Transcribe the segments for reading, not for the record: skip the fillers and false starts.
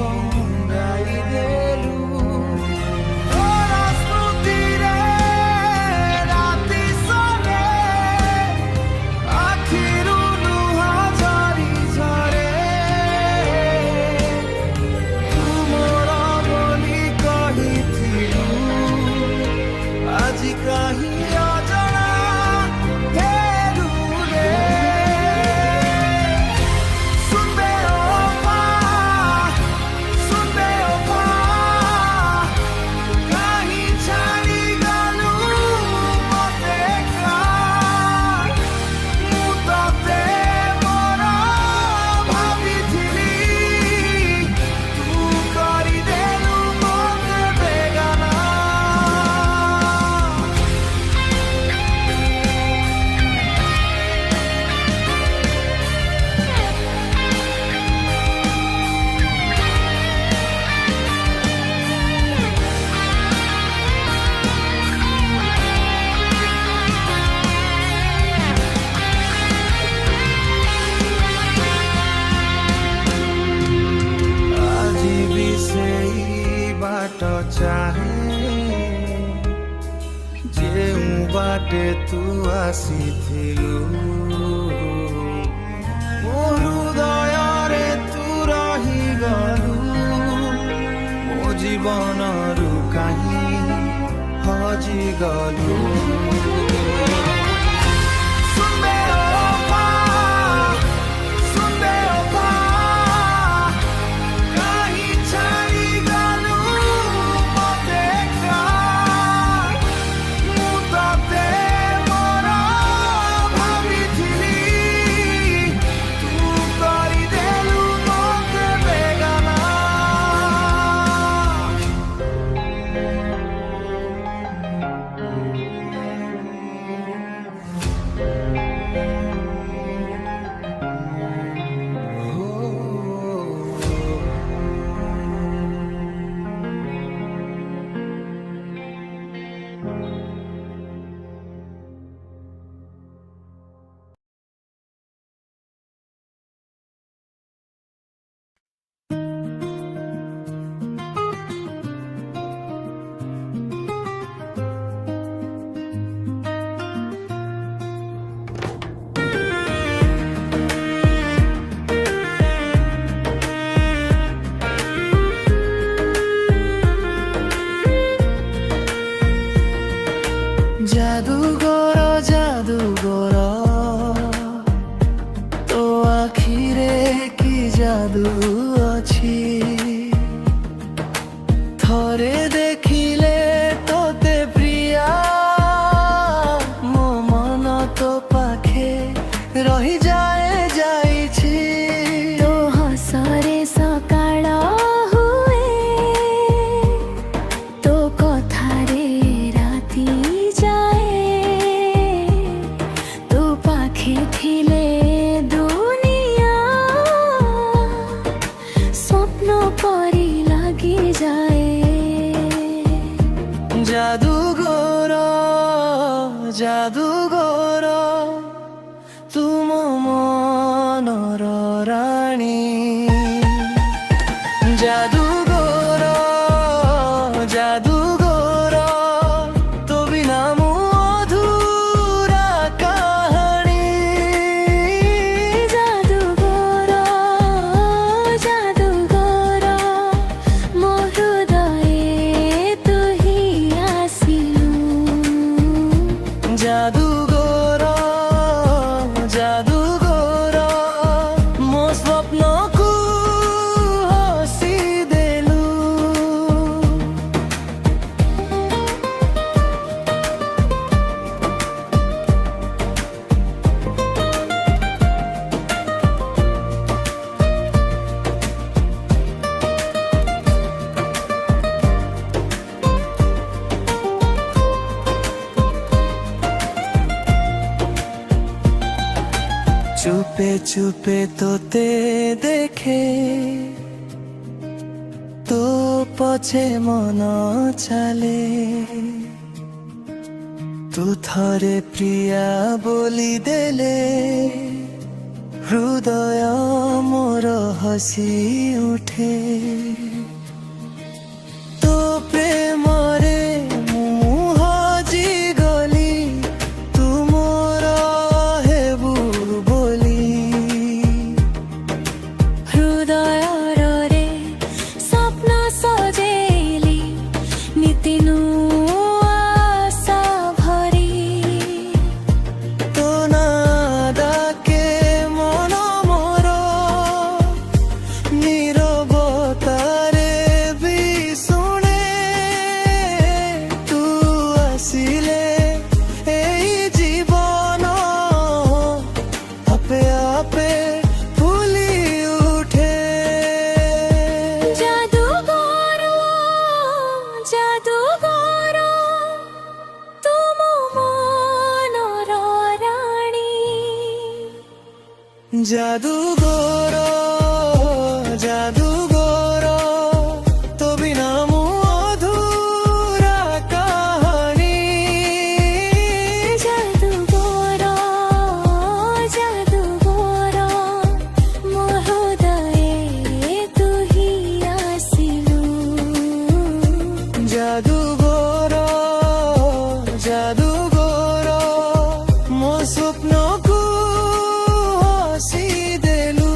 कंगाई देलू तोरा स्मृति रे राति सरे आखिरु लुहा झरी झरे तू मोर बोली कहिथिलु আজি कहीं अजଣା फेरू रे सुनबे ओ पा कहीं छाड़ी गलू मते का मु तते मोर भाबिथिली तू करी देलू मते बेगाना আজি भी ସେଇ बाट ଚାହେଁ ଯେଉଁ ବାଟେ ତୁ ଆସିଥିଲୁ ମୋ ହୃଦୟରେ ତୁ ରହିଗଲୁ ମୋ ଜୀବନରୁ କାହିଁ ହଜିଗଲୁ सुनबे ओ पा कहीं छाड़ी गलू मते का मु तते मोर भाबिथिली तू करी देलू मते बेगाना जादूगर तो आखिरे की जादू अच्छी थरे देखिले तोते प्रिया मो मन तो पाखे रही जाए जाइछि तो हसरे सकाळ हुए तो कथारे राति जाए तो पाखे थिले दुनिया स्वप्न परी लागी जाए जादूगर जादूगर तुम मनर राणी जादूगर जादूगर तो बिना मु अधूरा कहानी जादूगर जादूगर मो हृदये तु ही आसिलु जादूगर जादूगर मो स्वप्न को हसी देलू चुपे चुपे तोते देखे तो पछे मन चले तू थरे प्रिया बोली देले हृदय मोर मोर हसी उठे तो प्रेम रे मुहजी गली तू मोर हेबु बोली हृदय रे स्वप्न सजेली नितिनु आशा भरी तो ना डाके मन मोर नीरबतारे भी शुणे तू आसिले एई जीवन आपे आपे फुली उठे जादूगर जादूगर तुम मनर राणी जादूगर जादूगर तो बिना मु अधूरा कहानी जादूगर जादूगर मो हृदये तू ही आसिलु जादूगर जादूगर मो स्वप्न को हसी देलु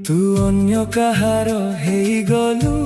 तू अन्य कहार हेई गलु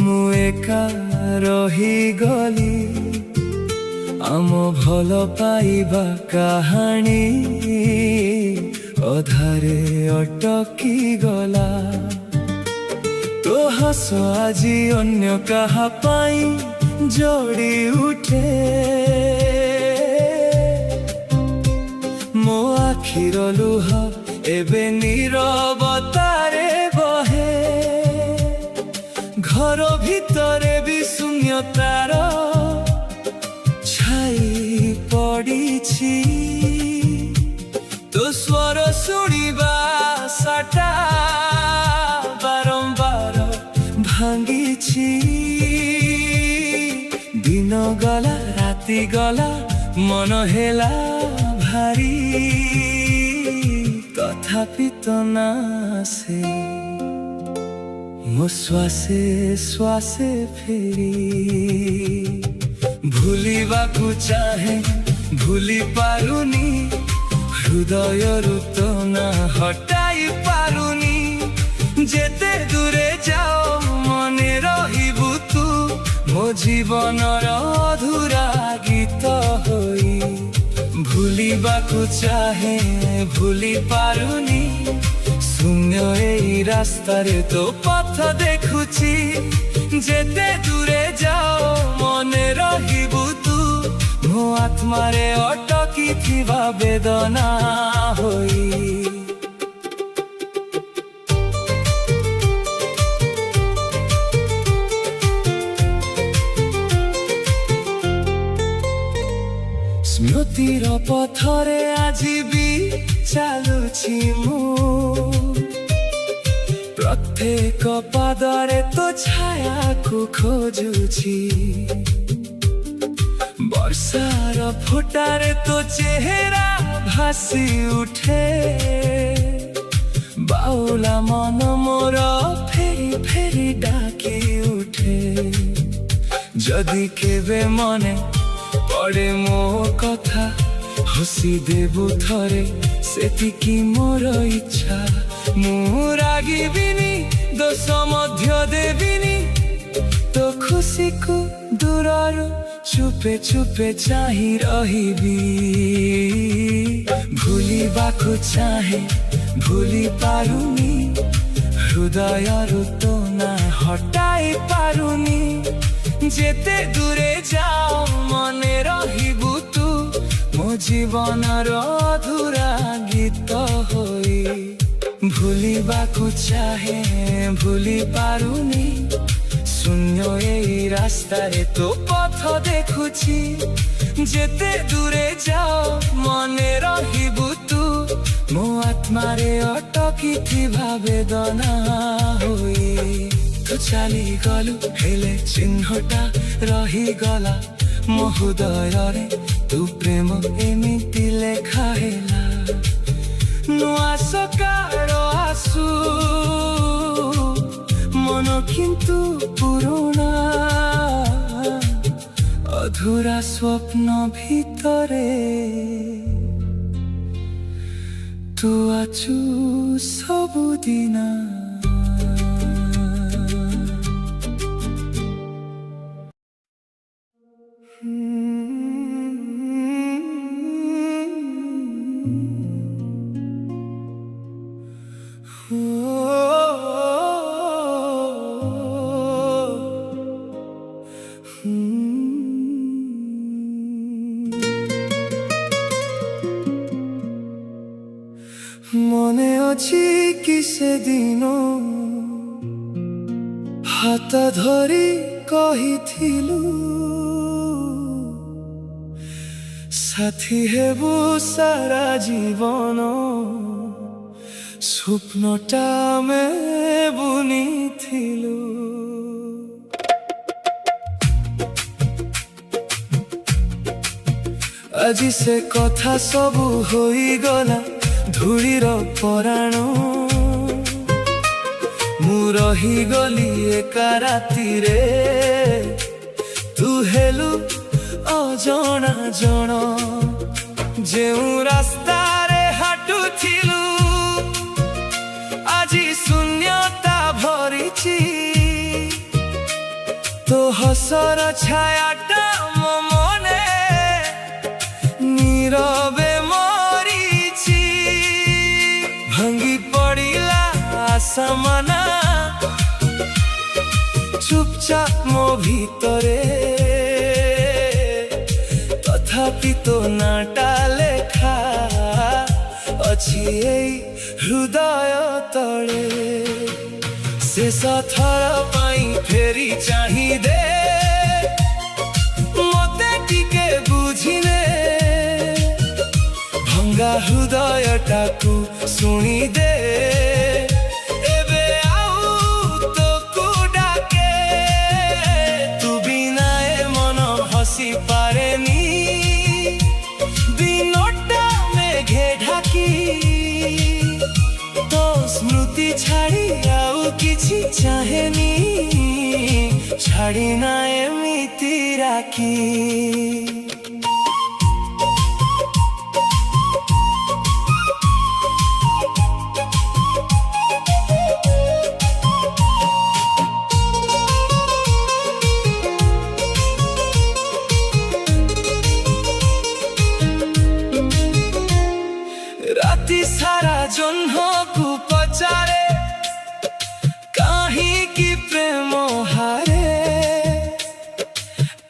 मु एका रही गली आम भल पाइबा कहानी अधारे अटकी गला तो हस आजी अन्य कहा पाई जोड़ी उठे मो आखिर लुह एबे नीरबतारे बहे घर भितरे भी शून्यतार छाई पड़ीछि तो स्वर शुणिबा साटा बारंबार भांगीछि दिन गला राति गला मन हेला भारी तथापि तो नासे मो श्वासे श्वासे फेरी भूलिबाकु चाहे भूली पारुनी हृदय तो ना हटाई पारुनी जेते दूरे जाओ मने रहिबु तू मो जीवनर अधूरा गीत होई भूलिबाकु चाहे भूली पारुनी शून्य एई रास्तारे तो पथ देखुची जेते दूरे जाओ मने रहिबु तू मो आत्मारे अटकी थिबा वेदना होई स्मृतिर पथरे आजी भी चालुछि मु प्रत्येक पादरे तो छाया को खोजुछि वर्षार फोटारे तो चेहरा भासी उठे बाउला मन मोर फेरी फेरी डाकी उठे जदि केबे मने पड़े मो कथा हसी देबु थरे सेतिकी मोर इच्छा मु रागिबिनी दोष मध्य देबिनी तो खुशी को दूररु चुपे चुपे चाहि रहिबी भूलिबाकु चाहे भूली पारुनी ହୃଦୟରୁ ତୋ ନା ହଟାଇ ପାରୁନି। ଯେତେ ଦୂରେ ଯାଅ ମନେ ରହିବୁ ତୁ, ମୋ ଜୀବନର ଅଧୁରା ଗୀତ ହୋଇ। ଭୁଲିବାକୁ ଚାହେଁ ଭୁଲି ପାରୁନି, ଶୂନ୍ୟ ଏଇ ରାସ୍ତାରେ ତୋ ପଥ ଦେଖୁଛି। ଯେତେ ଦୂରେ ଯାଅ ମନେ ରହିବୁ ତୁ, ମୋ ଆତ୍ମାରେ ଅଟକିଥିବା ବେଦନା ହୋଇ। ତୁ ଚାଲିଗଲୁ ହେଲେ ଚିହ୍ନଟା ରହିଗଲା ମୋ ହୃଦୟରେ, ତୁ ପ୍ରେମ ଏମିତି ଲେଖା ହେଲା। ନୂଆ ସକାଳ ଆସୁ ମନ କିନ୍ତୁ ପୁରୁଣା, ଅଧୁରା ସ୍ୱପ୍ନ ଭିତରେ ତୁ ଅଛୁ ସବୁଦିନ। ମନେ ଅଛି କି ସେଦିନ ହାତ ଧରି କହିଥିଲୁ, ସାଥୀ ହେବୁ ସାରା ଜୀବନ। ସ୍ୱପ୍ନଟା ଆମେ ବୁଣିଥିଲୁ। ଆଜି ସେ କଥା ସବୁ ହୋଇଗଲା ଧୂଳିର ପରାଣ। ମୁଁ ରହିଗଲି ଏକା ରାତିରେ, ତୁ ହେଲୁ ଅଜଣା ଜଣ। ଯେଉଁ ରାସ୍ତାରେ ହାଟୁଥିଲୁ ଆଜି ଶୂନ୍ୟତା ଭରିଛି। ତୋ ହସର ଛାୟାଟା ମୋ ମନେ নীরবে মরিছি। ভাঙ্গি পড়িলা আসমানা, চুপচাপ মো ভিতরে। তথাপি তো নাটা লেখা ଅଛି এই ହୃଦୟ ତଳେ। ଶେଷ ଥର ପାଇଁ ଫେରି ଚାହିଁ ଦେ, ମତେ ଟିକେ ବୁଝିନେ। ଭଙ୍ଗା ହୃଦୟଟାକୁ ଶୁଣି ଦେ, ଏବେ ଆଉ ତୋକୁ ଡାକେ। ତୁ ବିନା ଏ ମନ ହସି ପାରେନି, ଦିନଟା ମେଘେ ଢାକି। ତୋ ସ୍ମୃତି ଛାଡ଼ି ଆଉ କିଛି ଚାହେଁନି, ଛାଡ଼ି ନା ଏମିତି ରାଖି। ରାତି ସାରା ଜହ୍ନକୁ ପଚାରେ, କାହିଁକି ପ୍ରେମ ହାରେ।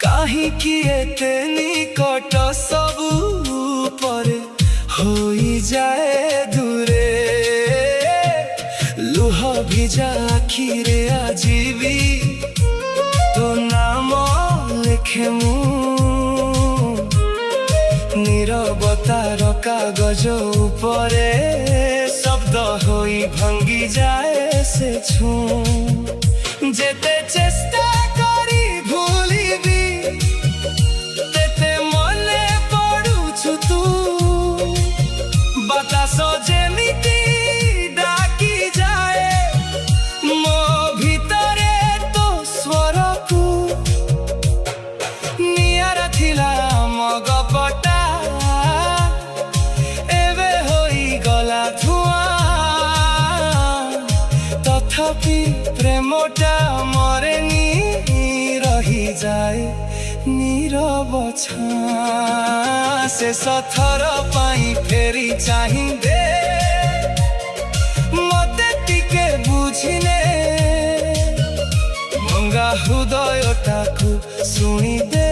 କାହିଁକି ଏତେ ନିକଟ ସବୁ ପରେ ହୋଇଯାଏ ଦୂରେ। ଲୁହ ଭିଜା ଆଖିରେ ଆଜି ବି ତୋ ନାମ ଲେଖେ ମୁଁ। নীরবতার কাগজ উপরে শব্দ হই ভাঙ্গি যায় সে ছুঁ। যেতে চেষ্টা করি ভুলিবি, তেতে মনে পড়ুছু তু। বাতাস যেমিতি ডাকি যায় মো ভিতরে তো স্বরকু। নিয়ারা থিলা ମୋ ଗପଟା ଏବେ ହୋଇଗଲା ଧୂଆଁ। ତଥାପି ପ୍ରେମଟା ମରେନି, ରହିଯାଏ নীরব ଛାଁ। ଶେଷ ଥର ପାଇଁ ଫେରି ଚାହିଁ ଦେ, ମତେ ଟିକେ ବୁଝ ବୁଝିନେ ଭଙ୍ଗା ହୃଦୟଟାକୁ ଶୁଣିଦେ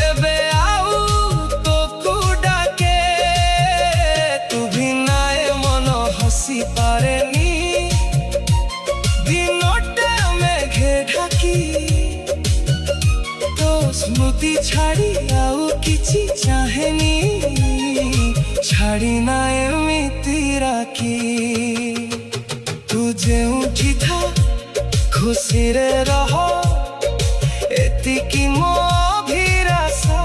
ଏବେ ଆଉ ତୋକୁ ଡାକେ ତୁ ବିନାଏ ମନ ହସି ପାରେନି ଦିନଟା ମେଘେ ଢାକି ତୋ ସ୍ମୃତି ଛାଡ଼ି ଆଉ କିଛି ଚାହେଁନି ଛାଡ଼ି ନା ଏମିତି ରାଖି ତୁ ଯେଉଁଠି ଥା ଖୁସିରେ ରହ ଏତିକି ମୋ ଅଭିଳାଷା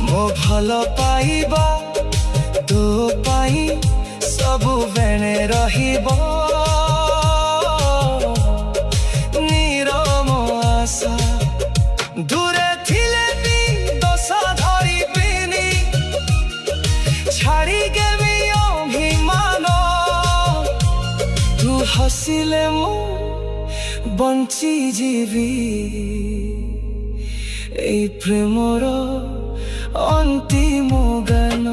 ମୋ ଭଲ ପାଇବା ତୋ ପାଇଁ ସବୁବେଳେ ରହିବ ନିରମ ଆଶା ଦୂରେ ଥିଲେ ବି ଦୋଷ ଧରିବିନି ଛାଡ଼ିଦେବି ଅଭିମାନ ତୁ ହସିଲେ ମୁଁ ବଞ୍ଚିଯିବି এই প্রেমর অন্তিম গান।